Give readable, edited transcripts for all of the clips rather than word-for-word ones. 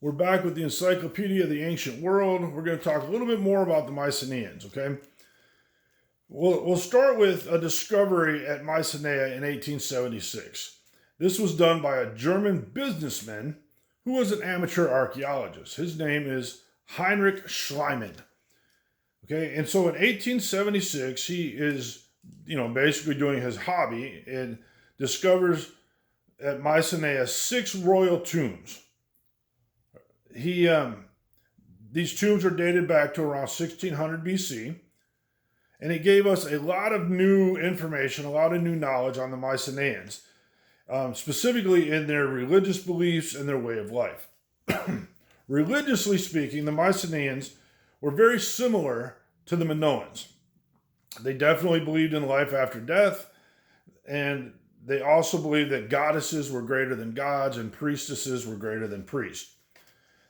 We're back with the Encyclopedia of the Ancient World. We're going to talk a little bit more about the Mycenaeans, okay? We'll start with a discovery at Mycenae in 1876. This was done by a German businessman who was an amateur archaeologist. His name is Heinrich Schliemann. Okay, and so in 1876, he is, basically doing his hobby and discovers at Mycenae 6 royal tombs. These tombs are dated back to around 1600 BC, and it gave us a lot of new information, a lot of new knowledge on the Mycenaeans, specifically in their religious beliefs and their way of life. Religiously speaking, the Mycenaeans were very similar to the Minoans. They definitely believed in life after death, and they also believed that goddesses were greater than gods and priestesses were greater than priests.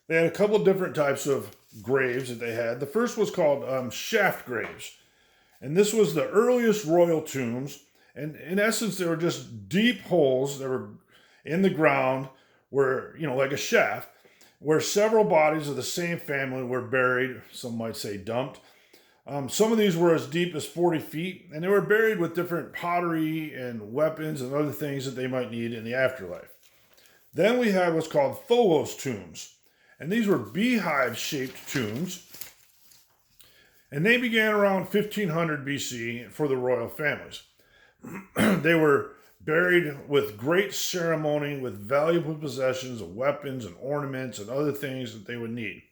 They had a couple different types of graves that they had. The first was called shaft graves. And this was the earliest royal tombs. And in essence, they were just deep holes that were in the ground where, like a shaft, where several bodies of the same family were buried, some might say dumped. Some of these were as deep as 40 feet, and they were buried with different pottery and weapons and other things that they might need in the afterlife. Then we had what's called tholos tombs. And these were beehive-shaped tombs. And they began around 1500 BC for the royal families. They were buried with great ceremony, with valuable possessions of weapons and ornaments and other things that they would need.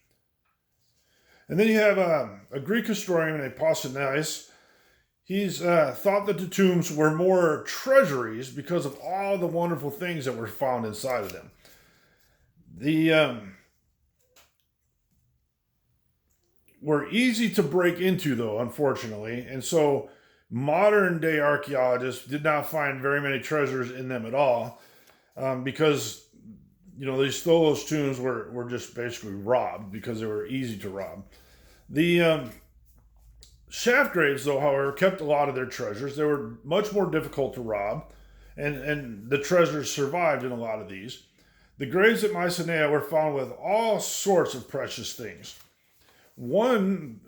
And then you have a Greek historian named Pausanias. He's thought that the tombs were more treasuries because of all the wonderful things that were found inside of them. Were easy to break into, though, unfortunately. And so modern day archaeologists did not find very many treasures in them at all because, these tholos tombs were just basically robbed because they were easy to rob. The shaft graves, though, however, kept a lot of their treasures. They were much more difficult to rob, and the treasures survived in a lot of these. The graves at Mycenae were found with all sorts of precious things. One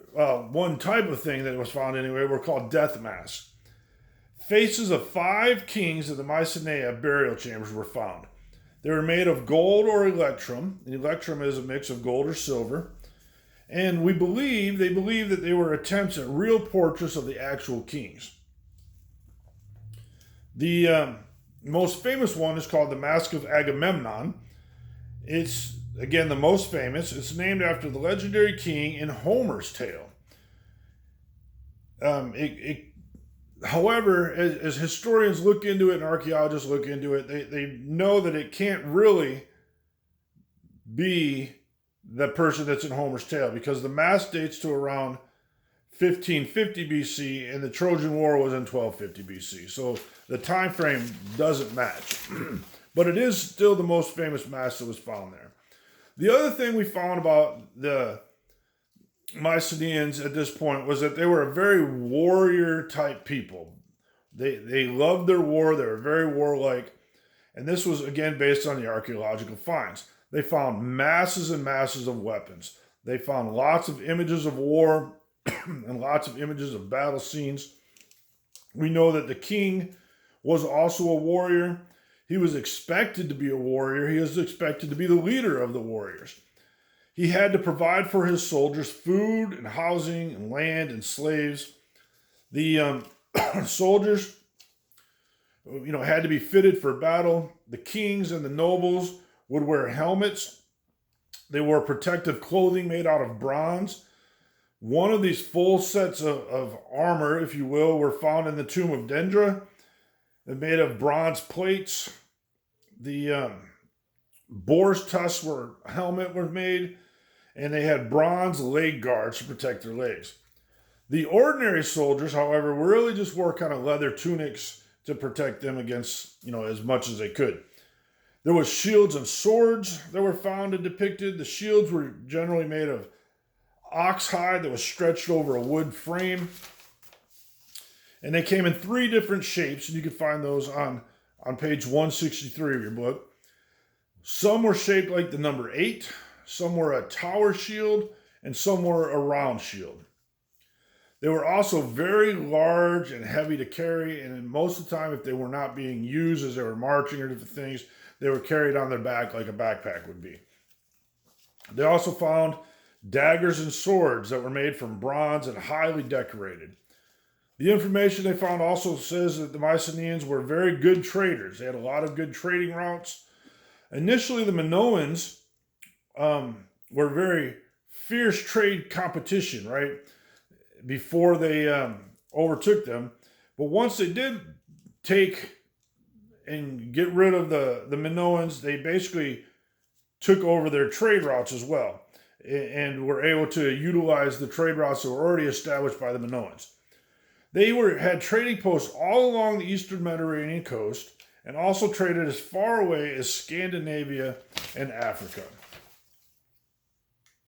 type of thing that was found anyway were called death masks. Faces of 5 kings of the Mycenae burial chambers were found. They were made of gold or electrum. And electrum is a mix of gold or silver. And they believe that they were attempts at real portraits of the actual kings. The most famous one is called the Mask of Agamemnon. It's again, the most famous. It's named after the legendary king in Homer's tale. However, as historians look into it and archaeologists look into it, they know that it can't really be the person that's in Homer's tale because the mask dates to around 1550 BC and the Trojan War was in 1250 BC. So the time frame doesn't match. But it is still the most famous mask that was found there. The other thing we found about the Mycenaeans at this point was that they were a very warrior type people. They loved their war. They were very warlike. And this was, again, based on the archaeological finds. They found masses and masses of weapons. They found lots of images of war and lots of images of battle scenes. We know that the king was also a warrior. He was expected to be a warrior. He was expected to be the leader of the warriors. He had to provide for his soldiers food and housing and land and slaves. The soldiers, had to be fitted for battle. The kings and the nobles would wear helmets. They wore protective clothing made out of bronze. One of these full sets of armor, if you will, were found in the tomb of Dendra. They're made of bronze plates. The boar's tusks helmet were made, and they had bronze leg guards to protect their legs. The ordinary soldiers, however, really just wore kind of leather tunics to protect them against, as much as they could. There was shields and swords that were found and depicted. The shields were generally made of ox hide that was stretched over a wood frame. And they came in 3 different shapes, and you can find those on page 163 of your book. Some were shaped like the number 8. some were a tower shield, and some were a round shield. They were also very large and heavy to carry, and most of the time, if they were not being used as they were marching or different things, they were carried on their back like a backpack would be. They also found daggers and swords that were made from bronze and highly decorated. The information they found also says that the Mycenaeans were very good traders. They had a lot of good trading routes. Initially, the Minoans were very fierce trade competition, right? Before they overtook them. But once they did take and get rid of the Minoans, they basically took over their trade routes as well and were able to utilize the trade routes that were already established by the Minoans. They had trading posts all along the eastern Mediterranean coast and also traded as far away as Scandinavia and Africa.